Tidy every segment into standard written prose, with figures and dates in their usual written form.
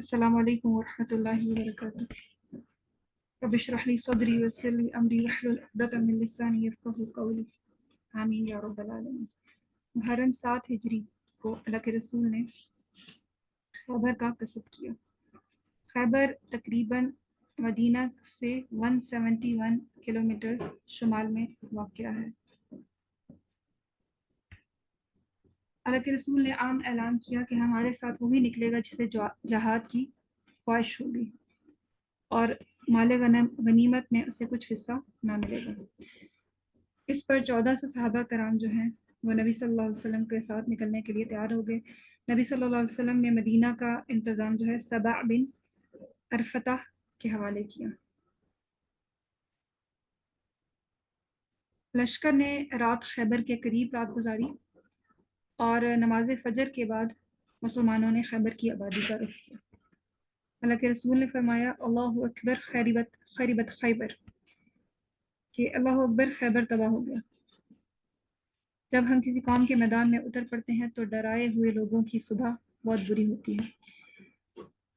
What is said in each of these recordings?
السلام علیکم ورحمۃ اللہ وبرکاتہ. رب اشرح لی صدری ویسر لی امری واحلل عقدۃ من لسانی یفقہوا قولی. آمین یا رب العالمین. محرم 7 ہجری کو اللہ کے رسول نے خیبر کا قصد کیا. خیبر تقریباً مدینہ سے 171 کلومیٹر شمال میں واقع ہے. اللہ کے رسول نے عام اعلان کیا کہ ہمارے ساتھ وہی نکلے گا جسے جہاد کی خواہش ہوگی اور مال غنیمت میں اسے کچھ حصہ نہ ملے گا. اس پر 1400 صحابہ کرام جو ہیں وہ نبی صلی اللہ علیہ وسلم کے ساتھ نکلنے کے لیے تیار ہو گئے. نبی صلی اللہ علیہ وسلم نے مدینہ کا انتظام جو ہے سبع بن ارفتہ کے حوالے کیا. لشکر نے رات خیبر کے قریب رات گزاری اور نماز فجر کے بعد مسلمانوں نے خیبر کی آبادی کا رخ کیا. اللہ کے رسول نے فرمایا اللہ اکبر خیبر کہ اللہ اکبر خیبر تباہ ہو گیا. جب ہم کسی قوم کے میدان میں اتر پڑتے ہیں تو ڈرائے ہوئے لوگوں کی صبح بہت بری ہوتی ہے.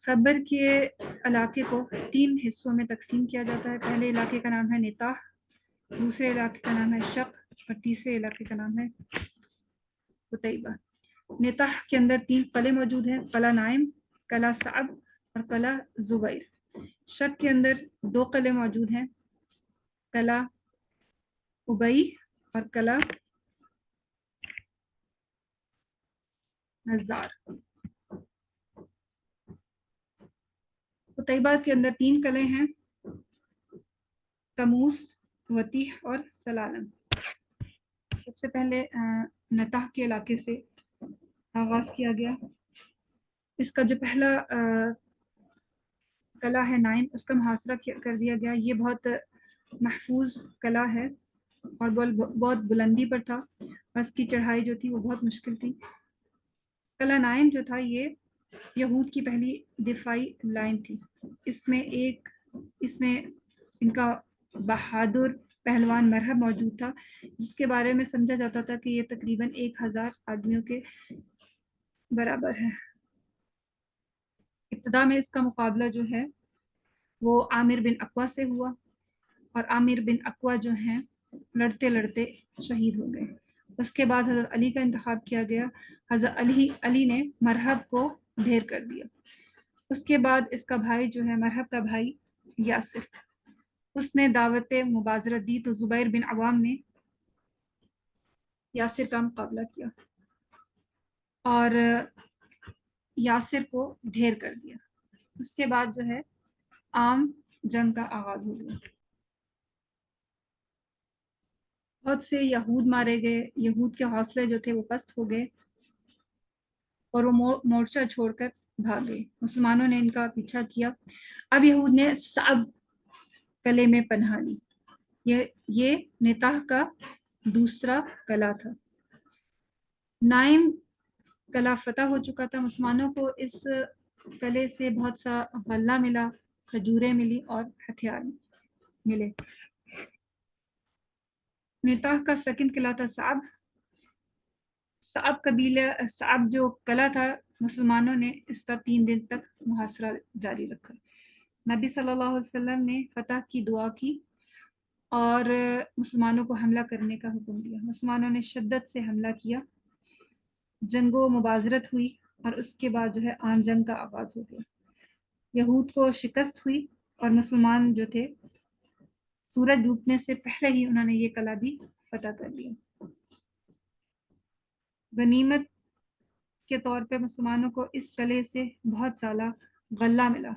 خیبر کے علاقے کو 3 حصوں میں تقسیم کیا جاتا ہے. پہلے علاقے کا نام ہے نتاح، دوسرے علاقے کا نام ہے شق اور تیسرے علاقے کا نام ہے قتیبہ. نتاح کے اندر 3 قلعے موجود ہیں، قلعہ نائم، قلعہ صعب اور قلعہ زبیر. شق کے اندر 2 قلعے موجود ہیں، قلعہ ابئی اور قلعہ نزار. قتیبہ کے اندر 3 قلعے ہیں، تموس، وتیح اور سلالم. سب سے پہلے نتاح کے علاقے سے آغاز کیا گیا. اس کا جو پہلا قلعہ ہے نائم، اس کا محاصرہ کر دیا گیا. یہ بہت محفوظ قلعہ ہے اور بہت بلندی پر تھا اور اس کی چڑھائی جو تھی وہ بہت مشکل تھی. قلعہ نائم جو تھا یہ یہود کی پہلی دفاعی لائن تھی. اس میں ان کا بہادر پہلوان مرہب موجود تھا، جس کے بارے میں سمجھا جاتا تھا کہ یہ تقریباً 1000 آدمیوں کے برابر ہے. ابتدا میں اس کا مقابلہ جو ہے وہ عامر بن اقوا سے ہوا اور عامر بن اقوا جو ہیں لڑتے لڑتے شہید ہو گئے. اس کے بعد حضرت علی کا انتخاب کیا گیا. حضرت علی نے مرہب کو ڈھیر کر دیا. اس کے بعد اس کا بھائی جو ہے مرہب کا بھائی یاسر، اس نے دعوت مبازرت دی تو زبیر بن عوام نے یاسر کا مقابلہ کیا اور یاسر کو ڈھیر کر دیا. اس کے بعد جو ہے عام جنگ کا آغاز ہو گیا. بہت سے یہود مارے گئے. یہود کے حوصلے جو تھے وہ پست ہو گئے اور وہ مورچہ چھوڑ کر بھاگ گئے. مسلمانوں نے ان کا پیچھا کیا. اب یہود نے صعب قلعے میں پناہ لی. یہ نتاح کا دوسرا قلعہ تھا. نائم قلعہ فتح ہو چکا تھا. مسلمانوں کو اس قلعے سے بہت سا غلہ ملا، کھجوریں ملی اور ہتھیار ملے. نتاح کا سیکنڈ قلعہ تھا صعب جو قلعہ تھا مسلمانوں نے اس کا 3 دن تک محاصرہ جاری رکھا. نبی صلی اللہ علیہ وسلم نے فتح کی دعا کی اور مسلمانوں کو حملہ کرنے کا حکم دیا. مسلمانوں نے شدت سے حملہ کیا، جنگ و مبازرت ہوئی اور اس کے بعد جو ہے عام جنگ کا آغاز ہو گیا. یہود کو شکست ہوئی اور مسلمان جو تھے سورج ڈوبنے سے پہلے ہی انہوں نے یہ قلعہ بھی فتح کر لیا. غنیمت کے طور پہ مسلمانوں کو اس قلعے سے بہت سالہ غلہ ملا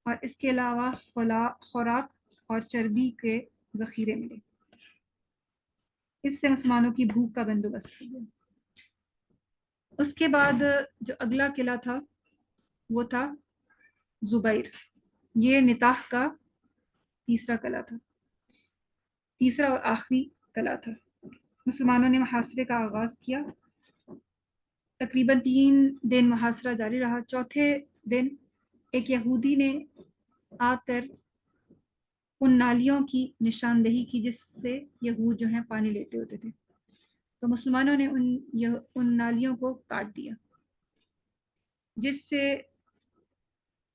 اور اس کے علاوہ خوراک اور چربی کے ذخیرے ملے. اس سے مسلمانوں کی بھوک کا بندوبست ہو گیا. اس کے بعد جو اگلا قلعہ تھا وہ تھا زبیر. یہ نتاح کا تیسرا قلعہ تھا، تیسرا اور آخری قلعہ تھا. مسلمانوں نے محاصرے کا آغاز کیا. تقریباً 3 دن محاصرہ جاری رہا. چوتھے دن ایک یہودی نے آ کر ان نالیوں کی نشاندہی کی جس سے یہود جو ہیں پانی لیتے ہوتے تھے، تو مسلمانوں نے ان نالیوں کو کاٹ دیا، جس سے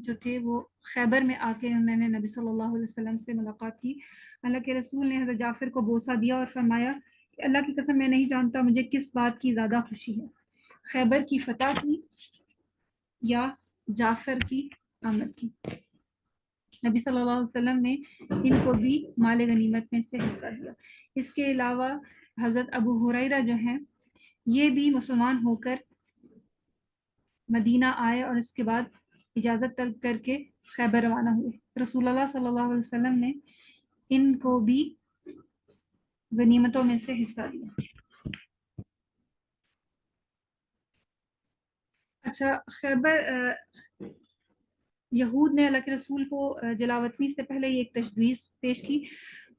جو تھے وہ خیبر میں آ کے انہوں نے نبی صلی اللہ علیہ وسلم سے ملاقات کی. اللہ کے رسول نے حضرت جعفر کو بوسہ دیا اور فرمایا کہ اللہ کی قسم میں نہیں جانتا مجھے کس بات کی زیادہ خوشی ہے، خیبر کی فتح کی یا جعفر کی آمد کی. نبی صلی اللہ علیہ وسلم نے ان کو بھی مال غنیمت میں سے حصہ دیا. اس کے علاوہ حضرت ابو ہریرہ جو ہیں یہ بھی مسلمان ہو کر مدینہ آئے اور اس کے بعد اجازت طلب کر کے خیبر روانہ ہوئے. رسول اللہ صلی اللہ علیہ وسلم نے ان کو بھی غنیمتوں میں سے حصہ دیا. اچھا، خیبر یہود نے اللہ کے رسول کو جلاوطنی سے پہلے یہ ایک تجویز پیش کی.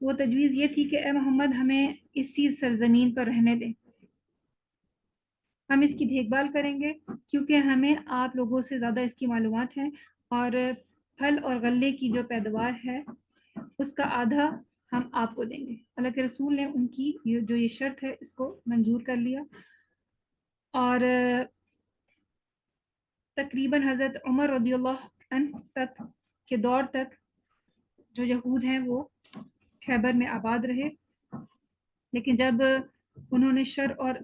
وہ تجویز یہ تھی کہ اے محمد ہمیں اسی سرزمین پر رہنے دیں، ہم اس کی دیکھ بھال کریں گے کیونکہ ہمیں آپ لوگوں سے زیادہ اس کی معلومات ہیں، اور پھل اور غلے کی جو پیداوار ہے اس کا آدھا ہم آپ کو دیں گے. اللہ کے رسول نے ان کی جو یہ شرط ہے اس کو منظور کر لیا. اور تقریباً حضرت عمر رضی اللہ عنہ تک کے دور تک جو یہود ہیں وہ خیبر میں آباد رہے، لیکن جب انہوں نے شر اور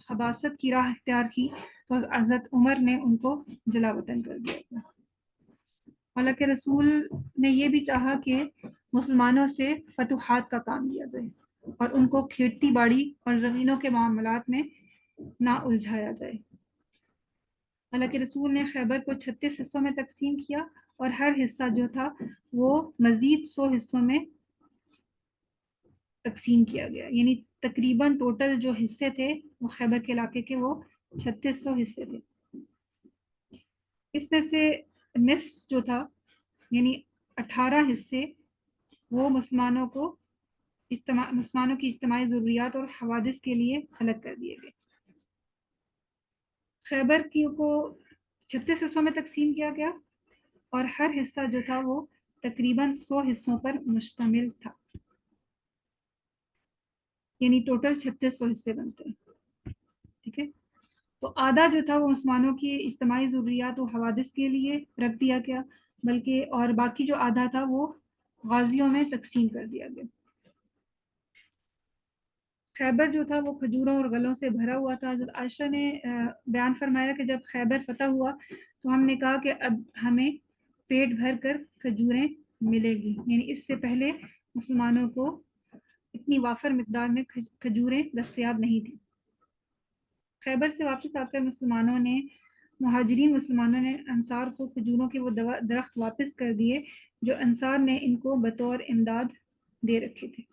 خباثت کی راہ اختیار کی تو حضرت عمر نے ان کو جلا وطن کر دیا. اللہ کے رسول نے یہ بھی چاہا کہ مسلمانوں سے فتوحات کا کام لیا جائے اور ان کو کھیتی باڑی اور زمینوں کے معاملات میں نہ الجھایا جائے. اللہ کے رسول نے خیبر کو 36 حصوں میں تقسیم کیا اور ہر حصہ جو تھا وہ مزید 100 حصوں میں تقسیم کیا گیا، یعنی تقریباً ٹوٹل جو حصے تھے وہ خیبر کے علاقے کے وہ 3600 حصے تھے. اس میں سے نصف جو تھا یعنی 18 حصے وہ مسلمانوں کی اجتماعی ضروریات اور حوادث کے لیے الگ کر دیے گئے. خیبر کو 36 حصوں میں تقسیم کیا گیا اور ہر حصہ جو تھا وہ تقریباً 100 حصوں پر مشتمل تھا، یعنی ٹوٹل 3600 حصے بنتے ہیں. ٹھیک ہے، تو آدھا جو تھا وہ مسلمانوں کی اجتماعی ضروریات و حوادث کے لیے رکھ دیا گیا، بلکہ اور باقی جو آدھا تھا وہ غازیوں میں تقسیم کر دیا گیا. خیبر جو تھا وہ کھجوروں اور غلوں سے بھرا ہوا تھا. حضرت عائشہ نے بیان فرمایا کہ جب خیبر فتح ہوا تو ہم نے کہا کہ اب ہمیں پیٹ بھر کر کھجوریں ملے گی، یعنی اس سے پہلے مسلمانوں کو اتنی وافر مقدار میں کھجوریں دستیاب نہیں تھیں. خیبر سے واپس آ کر مہاجرین مسلمانوں نے انصار کو کھجوروں کے وہ درخت واپس کر دیے جو انصار نے ان کو بطور امداد دے رکھے تھے.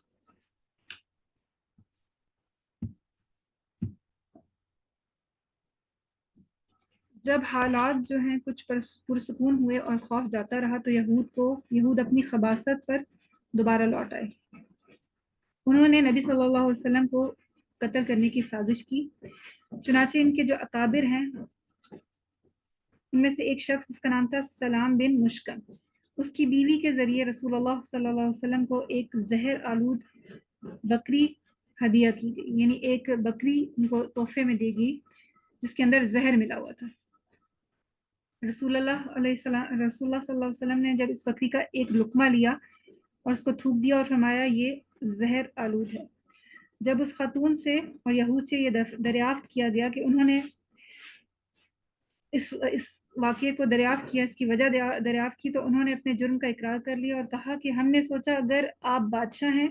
جب حالات جو ہیں کچھ پرسکون ہوئے اور خوف جاتا رہا تو یہود اپنی خباثت پر دوبارہ لوٹ آئے. انہوں نے نبی صلی اللہ علیہ وسلم کو قتل کرنے کی سازش کی. چنانچہ ان کے جو اکابر ہیں ان میں سے ایک شخص جس کا نام تھا سلام بن مشکن، اس کی بیوی کے ذریعے رسول اللہ صلی اللہ علیہ وسلم کو ایک زہر آلود بکری ہدیہ کی گئی، یعنی ایک بکری ان کو تحفے میں دی گئی جس کے اندر زہر ملا ہوا تھا. رسول اللہ صلی اللہ علیہ وسلم نے جب اس بکری کا ایک لقمہ لیا اور اس کو تھوک دیا اور فرمایا یہ زہر آلود ہے. جب اس خاتون سے اور یہود سے یہ دریافت کیا گیا کہ انہوں نے اس واقعے کو دریافت کیا، اس کی وجہ دریافت کی، تو انہوں نے اپنے جرم کا اقرار کر لیا اور کہا کہ ہم نے سوچا اگر آپ بادشاہ ہیں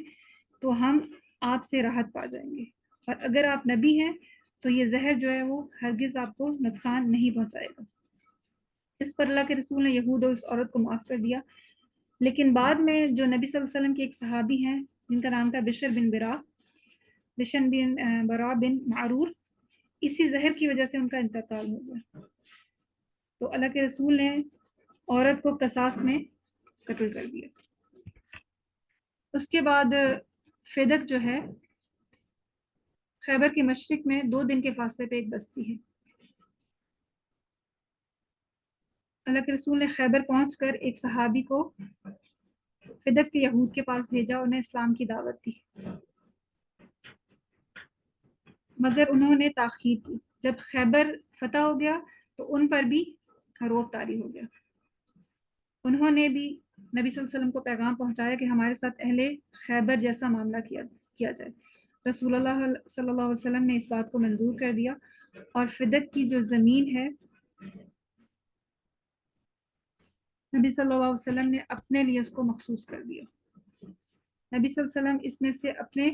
تو ہم آپ سے راحت پا جائیں گے، اور اگر آپ نبی ہیں تو یہ زہر جو ہے وہ ہرگز آپ کو نقصان نہیں پہنچائے گا. اس پر اللہ کے رسول نے یہود اور اس عورت کو معاف کر دیا. لیکن بعد میں جو نبی صلی اللہ علیہ وسلم کے ایک صحابی ہیں جن کا نام تھا بشر بن برا بن معرور، اسی زہر کی وجہ سے ان کا انتقال ہو گیا. تو اللہ کے رسول نے عورت کو قصاص میں قتل کر دیا. اس کے بعد فیدق جو ہے خیبر کے مشرق میں 2 دن کے فاصلے پہ ایک بستی ہے. اللہ کے رسول نے خیبر پہنچ کر ایک صحابی کو فیدق کے یہود کے پاس بھیجا، انہیں اسلام کی دعوت دی، مگر انہوں نے تاخیر کی. جب خیبر فتح ہو گیا تو ان پر بھی روب طاری ہو گیا. انہوں نے بھی نبی صلی اللہ علیہ وسلم کو پیغام پہنچایا کہ ہمارے ساتھ اہل خیبر جیسا معاملہ کیا جائے۔ رسول اللہ صلی اللہ علیہ وسلم نے اس بات کو منظور کر دیا اور فدق کی جو زمین ہے نبی صلی اللہ علیہ وسلم نے اپنے لیے اس کو مخصوص کر دیا۔ نبی صلی اللہ علیہ وسلم اس میں سے اپنے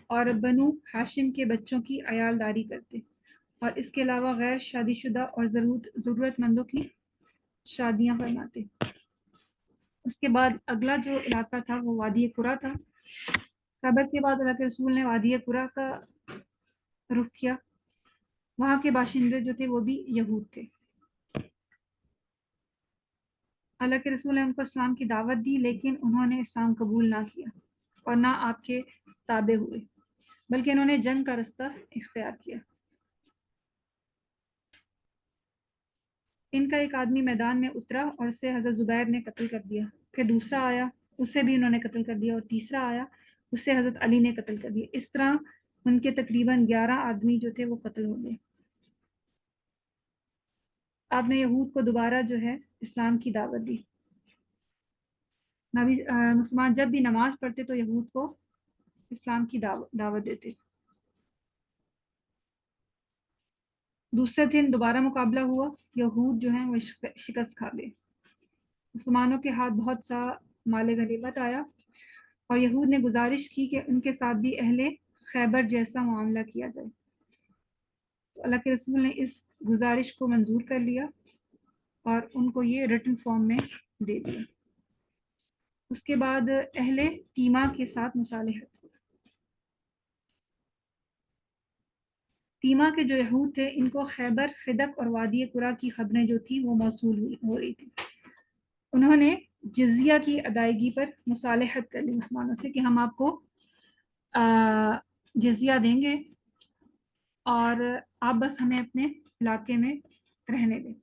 اور بنو ہاشم کے بچوں کی عیالداری کرتے اور اس کے علاوہ غیر شادی شدہ اور ضرورت مندوں کی شادیاں فرماتے۔ اس کے بعد اگلا جو علاقہ تھا وہ وادی قرا تھا۔ خیبر کے بعد اللہ کے رسول نے وادی قرا کا رخ کیا۔ وہاں کے باشندے جو تھے وہ بھی یہود تھے۔ اللہ کے رسول نے ان کو اسلام کی دعوت دی، لیکن انہوں نے اسلام قبول نہ کیا اور نہ آپ کے تابع ہوئے، بلکہ انہوں نے جنگ کا رستہ اختیار کیا۔ ان کا ایک آدمی میدان میں اترا اور اسے حضرت زبیر نے قتل کر دیا، پھر دوسرا آیا، اسے بھی انہوں نے قتل کر دیا، اور تیسرا آیا، اسے حضرت علی نے قتل کر دیا۔ اس طرح ان کے تقریباً 11 آدمی جو تھے وہ قتل ہو گئے۔ آپ نے یہود کو دوبارہ جو ہے اسلام کی دعوت دی۔ مسلمان جب بھی نماز پڑھتے تو یہود کو اسلام کی دعوت دیتے۔ دوسرے دن دوبارہ مقابلہ ہوا، یہود جو ہیں وہ شکست کھا گئے۔ مسلمانوں کے ہاتھ بہت سا مال غنیمت آیا اور یہود نے گزارش کی کہ ان کے ساتھ بھی اہل خیبر جیسا معاملہ کیا جائے، تو اللہ کے رسول نے اس گزارش کو منظور کر لیا اور ان کو یہ ریٹن فارم میں دے دیا۔ اس کے بعد اہل تیمہ کے ساتھ مصالحت۔ تیمہ کے جو یہود تھے ان کو خیبر، فدق اور وادی قرا کی خبریں جو تھیں وہ موصول ہو رہی تھی۔ انہوں نے جزیہ کی ادائیگی پر مصالحت کر لی مسلمانوں سے کہ ہم آپ کو جزیہ دیں گے اور آپ بس ہمیں اپنے علاقے میں رہنے دیں۔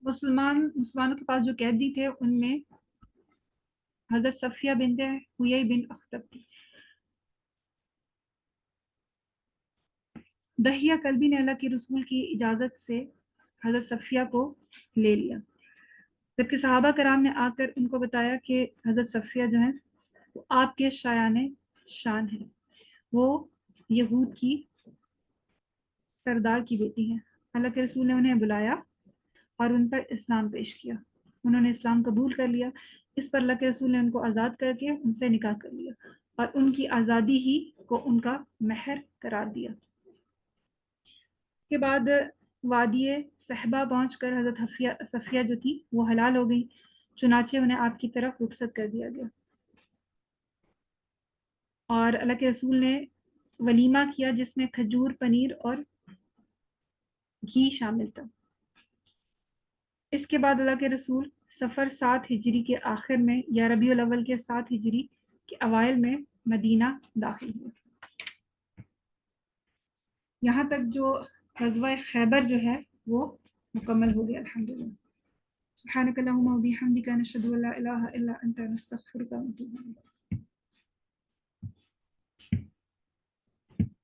مسلمانوں کے پاس جو قیدی تھے ان میں حضرت صفیہ بنت حیی بن اخطب تھی۔ دہیہ کلبی نے اللہ کے رسول کی اجازت سے حضرت صفیہ کو لے لیا، جبکہ صحابہ کرام نے آ کر ان کو بتایا کہ حضرت صفیہ جو ہیں وہ آپ کے شایان شان ہیں، وہ یہود کی سردار کی بیٹی ہیں۔ اللہ کے رسول نے انہیں بلایا اور ان پر اسلام پیش کیا، انہوں نے اسلام قبول کر لیا۔ اس پر اللہ کے رسول نے ان کو آزاد کر کے ان سے نکاح کر لیا اور ان کی آزادی ہی کو ان کا مہر قرار دیا۔ اس کے بعد وادی صحبہ پہنچ کر حضرت صفیہ جو تھی وہ حلال ہو گئی، چنانچہ انہیں آپ کی طرف رخصت کر دیا گیا اور اللہ کے رسول نے ولیمہ کیا جس میں کھجور، پنیر اور گھی شامل تھا۔ اس کے بعد اللہ کے رسول سفر 7 ہجری کے آخر میں یا ربیع الاول کے 7 ہجری کے اوائل میں مدینہ داخل ہوئے۔ یہاں تک جو غزوہ خیبر جو ہے وہ مکمل ہو گیا الحمدللہ۔ سبحانک اللہم و بحمدک نشہد ان لا الہ الا انت نستغفرک و نتوب الیک۔